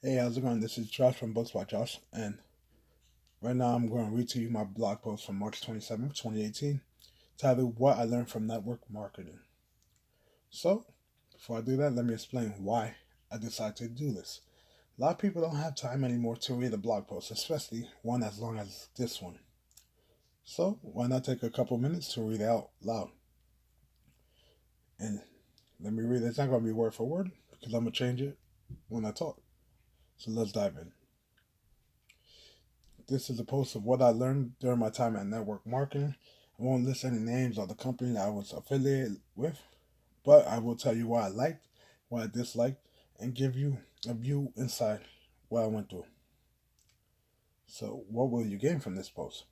Hey, how's it going? This is Josh from Books by Josh, and right now I'm going to read to you my blog post from March 27th, 2018, titled What I Learned from Network Marketing. So, before I do that, let me explain why I decided to do this. A lot of people don't have time anymore to read a blog post, especially one as long as this one. So, why not take a couple minutes to read it out loud? And let me read it. It's not going to be word for word because I'm going to change it when I talk. So, let's dive in. This is a post of what I learned during my time at network marketing. I won't list any names of the company that I was affiliated with, but I will tell you what I liked, what I disliked, and give you a view inside what I went through. So, what will you gain from this post?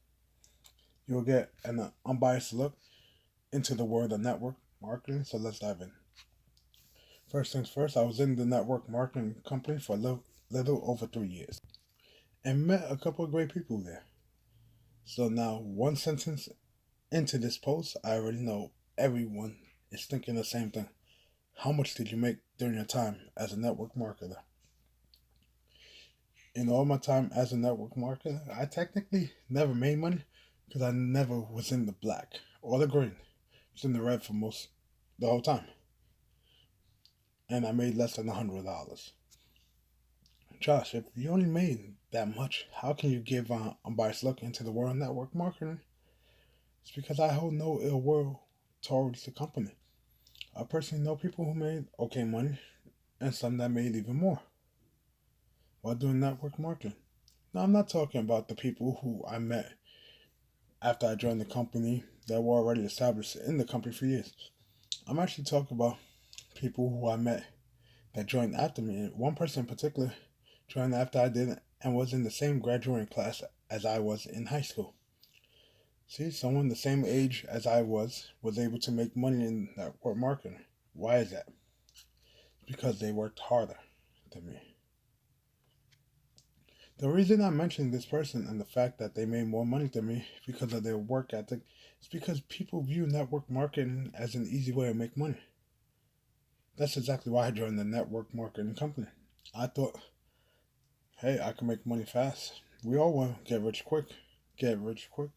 You'll get an unbiased look into the world of network marketing. So, let's dive in. First things first, I was in the network marketing company for a little over 3 years and met a couple of great people there. So, now one sentence into this post, I already know everyone is thinking the same thing. How much did you make during your time as a network marketer? In all my time as a network marketer, I technically never made money because I never was in the black or the green. I was in the red for most the whole time, and I made less than $100. Josh, if you only made that much, how can you give an unbiased look into the world of network marketing? It's because I hold no ill will towards the company. I personally know people who made okay money and some that made even more while doing network marketing. Now, I'm not talking about the people who I met after I joined the company that were already established in the company for years. I'm actually talking about people who I met that joined after me. And one person in particular joined after I did and was in the same graduating class as I was in high school. See, someone the same age as I was able to make money in network marketing. Why is that? Because they worked harder than me. The reason I mentioned this person and the fact that they made more money than me because of their work ethic is because people view network marketing as an easy way to make money. That's exactly why I joined the network marketing company. I thought, hey, I can make money fast. We all want to get rich quick. Get rich quick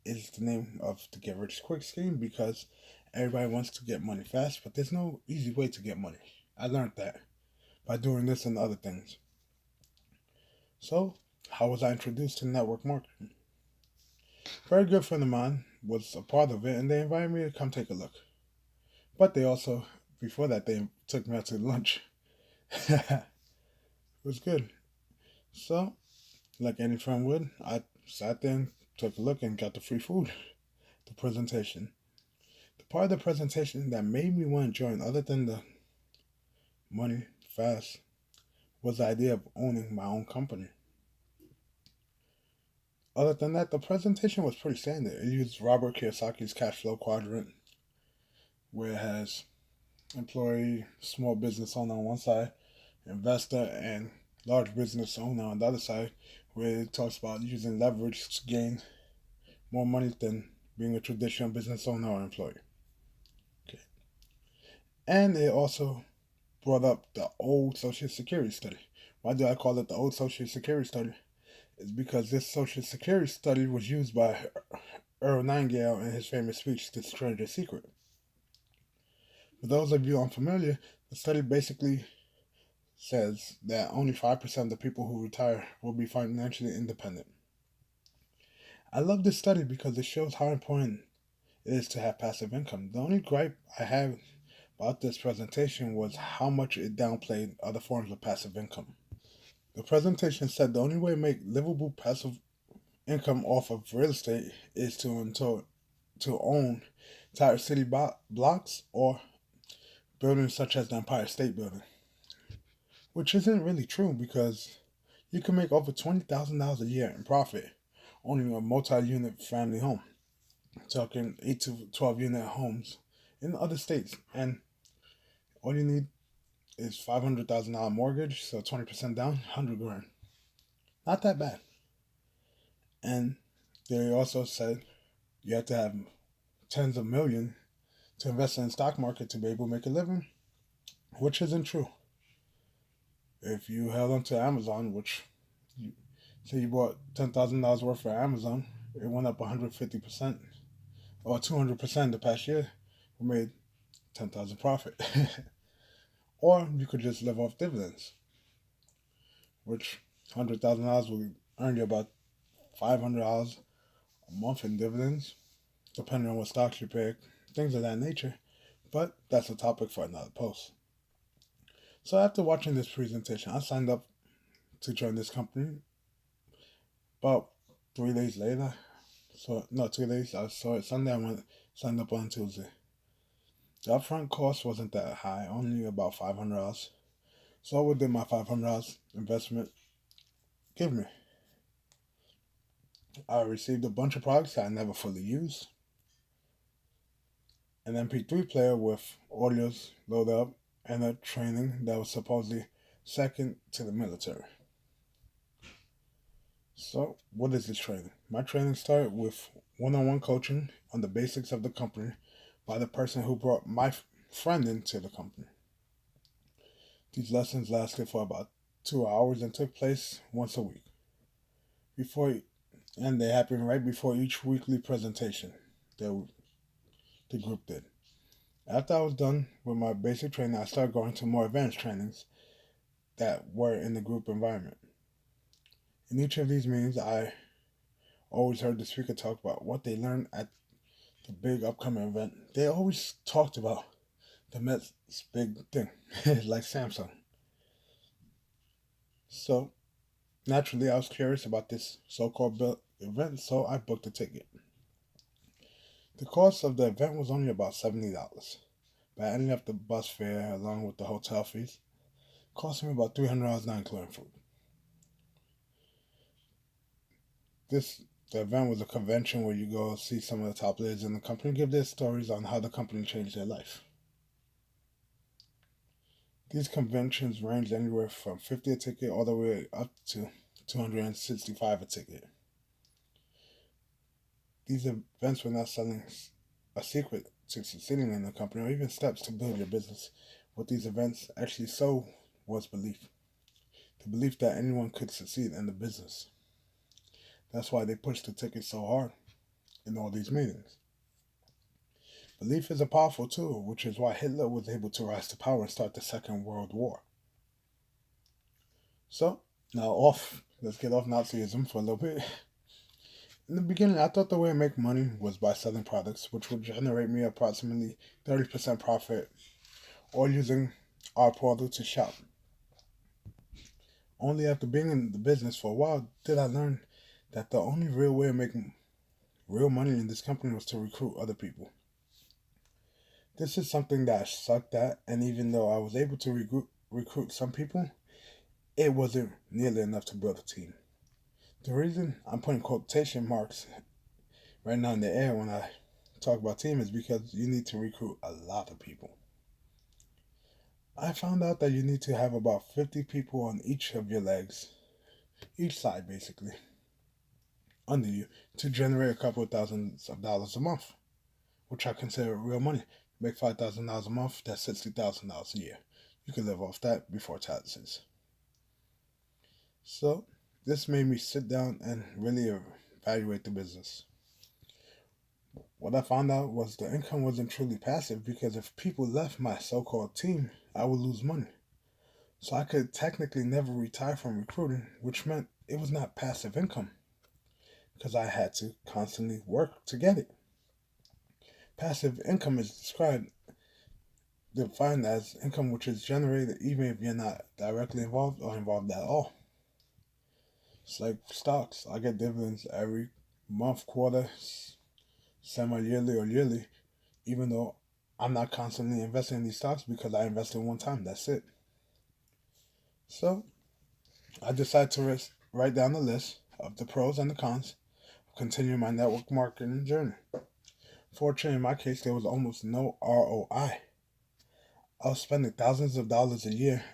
is the name of the get rich quick scheme because everybody wants to get money fast, but there's no easy way to get money. I learned that by doing this and other things. So, how was I introduced to network marketing? A very good friend of mine was a part of it, and they invited me to come take a look. But they also, before that, they took me out to lunch. It was good. So, like any friend would, I sat there and took a look and got the free food, the presentation. The part of the presentation that made me want to join, other than the money fast, was the idea of owning my own company. Other than that, the presentation was pretty standard. It used Robert Kiyosaki's cash flow quadrant, where it has employee, small business owner on one side, investor, and large business owner on the other side, where it talks about using leverage to gain more money than being a traditional business owner or employee. Okay. And it also brought up the old Social Security study. Why do I call it the old Social Security study? It's because this Social Security study was used by Earl Nightingale in his famous speech, The Stranger's Secret. For those of you unfamiliar, the study basically says that only 5% of the people who retire will be financially independent. I love this study because it shows how important it is to have passive income. The only gripe I have about this presentation was how much it downplayed other forms of passive income. The presentation said the only way to make livable passive income off of real estate is to own entire city blocks or buildings such as the Empire State Building, which isn't really true because you can make over $20,000 a year in profit owning a multi-unit family home. I'm talking 8 to 12 unit homes in other states, and all you need is $500,000 mortgage, so 20% down, 100 grand. Not that bad. And they also said you have to have tens of millions to invest in the stock market to be able to make a living, which isn't true. If you held onto Amazon, which you say you bought $10,000 worth of Amazon, it went up 150% or 200% the past year, we made 10,000 profit. Or you could just live off dividends, which $100,000 will earn you about $500 a month in dividends, depending on what stocks you pick, things of that nature. But that's a topic for another post. So after watching this presentation, I signed up to join this company. About 3 days later, so no, 2 days. I saw it Sunday. I went signed up on Tuesday. The upfront cost wasn't that high, only about $500. So what did my $500 investment give me? I received a bunch of products that I never fully used, an MP3 player with audios loaded up, and a training that was supposedly second to the military. So, what is this training? My training started with one-on-one coaching on the basics of the company by the person who brought my friend into the company. These lessons lasted for about 2 hours and took place once a week. And they happened right before each weekly presentation that the group did. After I was done with my basic training, I started going to more advanced trainings that were in the group environment. In each of these meetings, I always heard the speaker talk about what they learned at the big upcoming event. They always talked about the next big thing, like Samsung. So naturally, I was curious about this so-called event, so I booked a ticket. The cost of the event was only about $70, but adding up the bus fare along with the hotel fees, cost me about $300 not including food. The event was a convention where you go see some of the top leaders in the company give their stories on how the company changed their life. These conventions range anywhere from $50 a ticket all the way up to $265 a ticket. These events were not selling a secret to succeeding in the company or even steps to build your business. What these events actually sold was belief. The belief that anyone could succeed in the business. That's why they pushed the ticket so hard in all these meetings. Belief is a powerful tool, which is why Hitler was able to rise to power and start the Second World War. So, now let's get off Nazism for a little bit. In the beginning, I thought the way to make money was by selling products, which would generate me approximately 30% profit, or using our portal to shop. Only after being in the business for a while did I learn that the only real way of making real money in this company was to recruit other people. This is something that I sucked at, and even though I was able to recruit some people, it wasn't nearly enough to build a team. The reason I'm putting quotation marks right now in the air when I talk about team is because you need to recruit a lot of people. I found out that you need to have about 50 people on each of your legs, each side basically, under you to generate a couple of thousands of dollars a month, which I consider real money. Make $5,000 a month, that's $60,000 a year. You can live off that before taxes. So this made me sit down and really evaluate the business. What I found out was the income wasn't truly passive because if people left my so-called team, I would lose money. So I could technically never retire from recruiting, which meant it was not passive income because I had to constantly work to get it. Passive income is defined as income which is generated even if you're not directly involved or involved at all. It's like stocks. I get dividends every month, quarter, semi-yearly or yearly, even though I'm not constantly investing in these stocks because I invested one time. That's it. So I decided to write down the list of the pros and the cons of continuing my network marketing journey. Fortunately, in my case, there was almost no ROI. I was spending thousands of dollars a year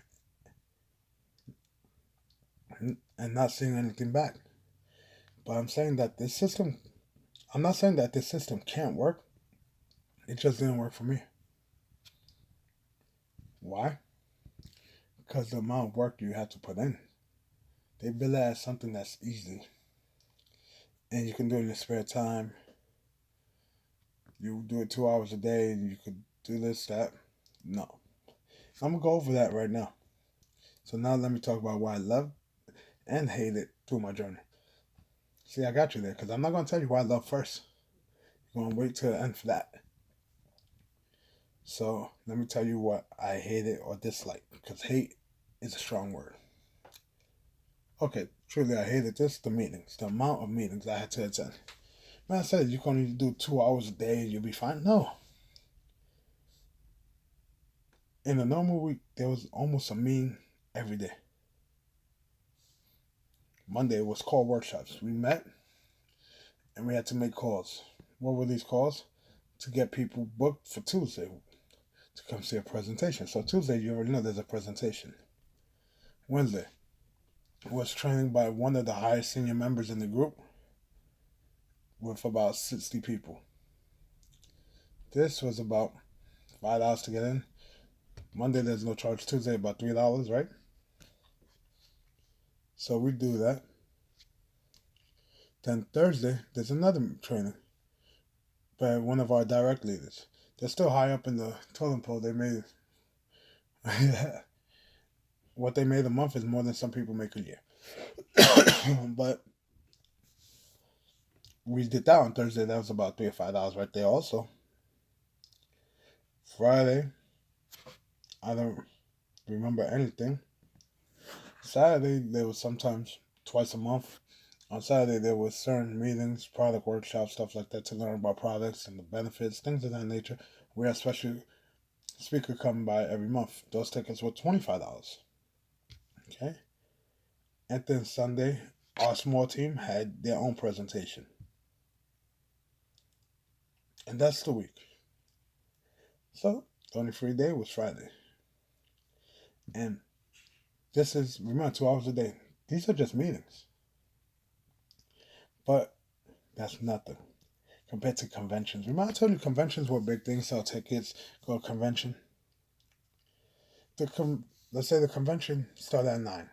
and not seeing anything back. But I'm not saying that this system can't work. It just didn't work for me. Why? because the amount of work you have to put in. They bill it as something that's easy, and you can do it in your spare time. You do it 2 hours a day, and you could do this, that. No. I'm going to go over that right now. So now let me talk about why I love and hate it through my journey. See, I got you there, because I'm not going to tell you why I love first. You're going to wait till the end for that. So let me tell you what I hated or dislike, because hate is a strong word. Okay, truly I hated this, the meetings, the amount of meetings I had to attend. Man, I said you can only do 2 hours a day and you'll be fine. No. In a normal week, there was almost a meeting every day. Monday was call workshops. We met and we had to make calls. What were these calls? To get people booked for Tuesday to come see a presentation. So Tuesday, you already know there's a presentation. Wednesday was training by one of the highest senior members in the group with about 60 people. This was about $5 to get in. Monday, there's no charge. Tuesday, about $3, right? So we do that. Then Thursday, there's another training by one of our direct leaders. They're still high up in the totem pole. They made what they made a month is more than some people make a year. But we did that on Thursday. That was about $3 or $5 right there. Also, Friday, I don't remember anything. Saturday, there was sometimes twice a month. On Saturday, there was certain meetings, product workshops, stuff like that to learn about products and the benefits, things of that nature. We had a special speaker coming by every month. Those tickets were $25. Okay? And then Sunday, our small team had their own presentation. And that's the week. So, the only free day was Friday. And this is, remember, 2 hours a day. These are just meetings. But that's nothing compared to conventions. Remember I told you conventions were big things, sell tickets, go to convention. Let's say the convention started at 9.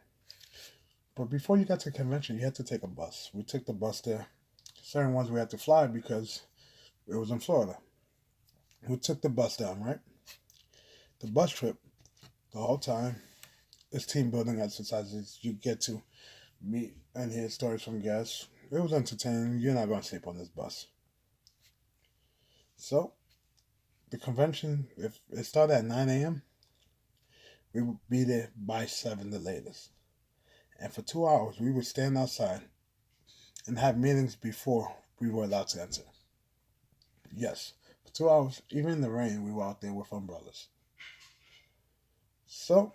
But before you got to convention, you had to take a bus. We took the bus there. Certain ones we had to fly because it was in Florida. We took the bus down, right? The bus trip, the whole time, is team building exercises. You get to meet and hear stories from guests. It was entertaining. You're not going to sleep on this bus. So, the convention, if it started at 9 a.m., we would be there by 7 the latest. And for 2 hours, we would stand outside and have meetings before we were allowed to enter. Yes, for 2 hours, even in the rain, we were out there with umbrellas. So,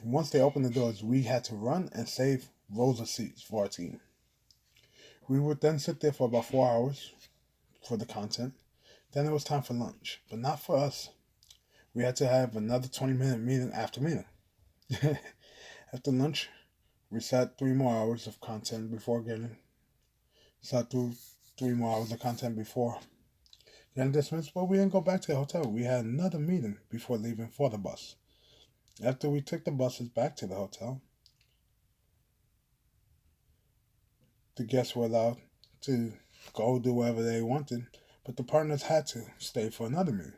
once they opened the doors, we had to run and save rows of seats for our team. We would then sit there for about 4 hours for the content. Then it was time for lunch, but not for us. We had to have another 20-minute meeting after meeting. After lunch, we sat 3 more hours of content before getting... Sat through 3 more hours of content before getting dismissed, but we didn't go back to the hotel. We had another meeting before leaving for the bus. After we took the buses back to the hotel, the guests were allowed to go do whatever they wanted, but the partners had to stay for another meeting.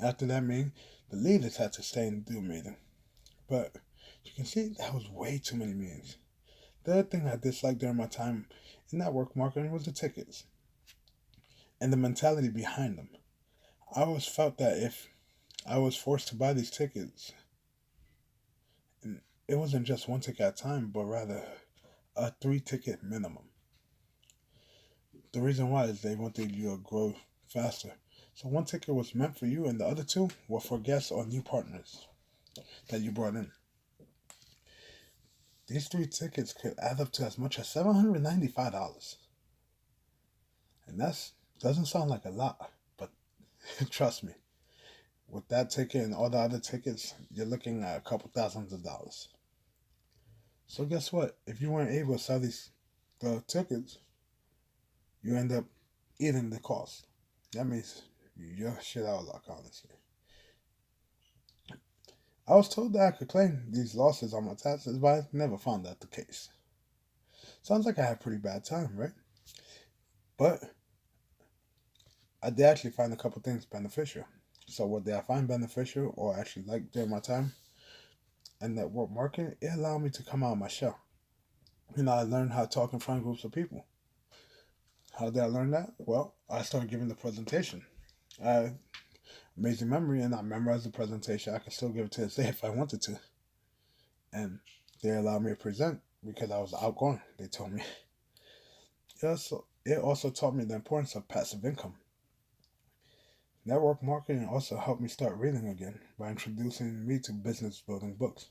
After that meeting, the leaders had to stay and do a meeting. But you can see that was way too many meetings. The other thing I disliked during my time in network marketing was the tickets and the mentality behind them. I always felt that if I was forced to buy these tickets, and it wasn't just one ticket at a time, but rather a 3-ticket minimum. The reason why is they wanted you to grow faster. So one ticket was meant for you and the other 2 were for guests or new partners that you brought in. These 3 tickets could add up to as much as $795. And that doesn't sound like a lot, but trust me, with that ticket and all the other tickets, you're looking at a couple thousands of dollars. So guess what? If you weren't able to sell the tickets, you end up eating the cost. That means you're shit out of luck, honestly. I was told that I could claim these losses on my taxes, but I never found that the case. Sounds like I had a pretty bad time, right? But I did actually find a couple things beneficial. So what did I find beneficial or actually like during my time in network marketing? It allowed me to come out of my shell. I learned how to talk in front of groups of people. How did I learn that? Well, I started giving the presentation. I had amazing memory and I memorized the presentation. I could still give it to this day if I wanted to. And they allowed me to present because I was outgoing, they told me. It also taught me the importance of passive income. Network marketing also helped me start reading again by introducing me to business building books.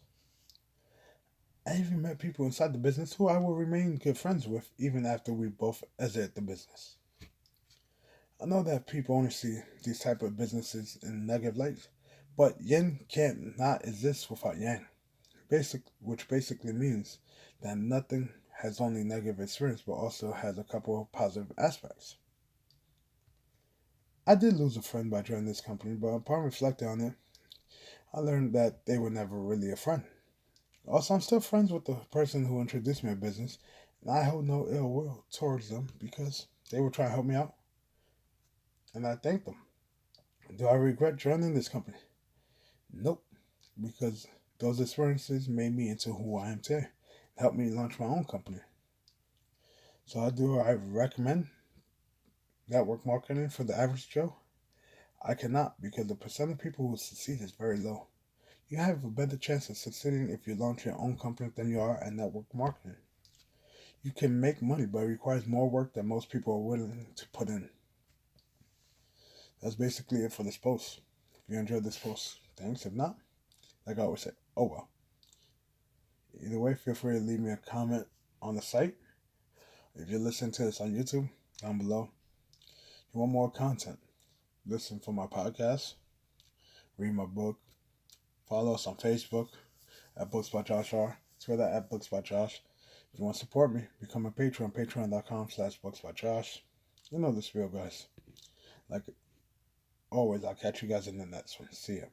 I even met people inside the business who I will remain good friends with even after we both exit the business. I know that people only see these type of businesses in negative lights, but yin can't not exist without yang. Which basically means that nothing has only negative experience but also has a couple of positive aspects. I did lose a friend by joining this company, but upon reflecting on it, I learned that they were never really a friend. Also, I'm still friends with the person who introduced me to business, and I hold no ill will towards them because they were trying to help me out, and I thank them. Do I regret joining this company? Nope, because those experiences made me into who I am today, helped me launch my own company. So I recommend network marketing for the average Joe? I cannot because the percent of people who succeed is very low. You have a better chance of succeeding if you launch your own company than you are at network marketing. You can make money, but it requires more work than most people are willing to put in. That's basically it for this post. If you enjoyed this post, thanks. If not, like I always say, oh well. Either way, feel free to leave me a comment on the site. If you're listening to this on YouTube, down below. If you want more content, listen for my podcast, read my book, follow us on Facebook at Books by Josh R, Twitter at Books by Josh. If you want to support me, become a patron, patreon.com/Books by Josh. You know this real, guys. Like always, I'll catch you guys in the next one. See ya.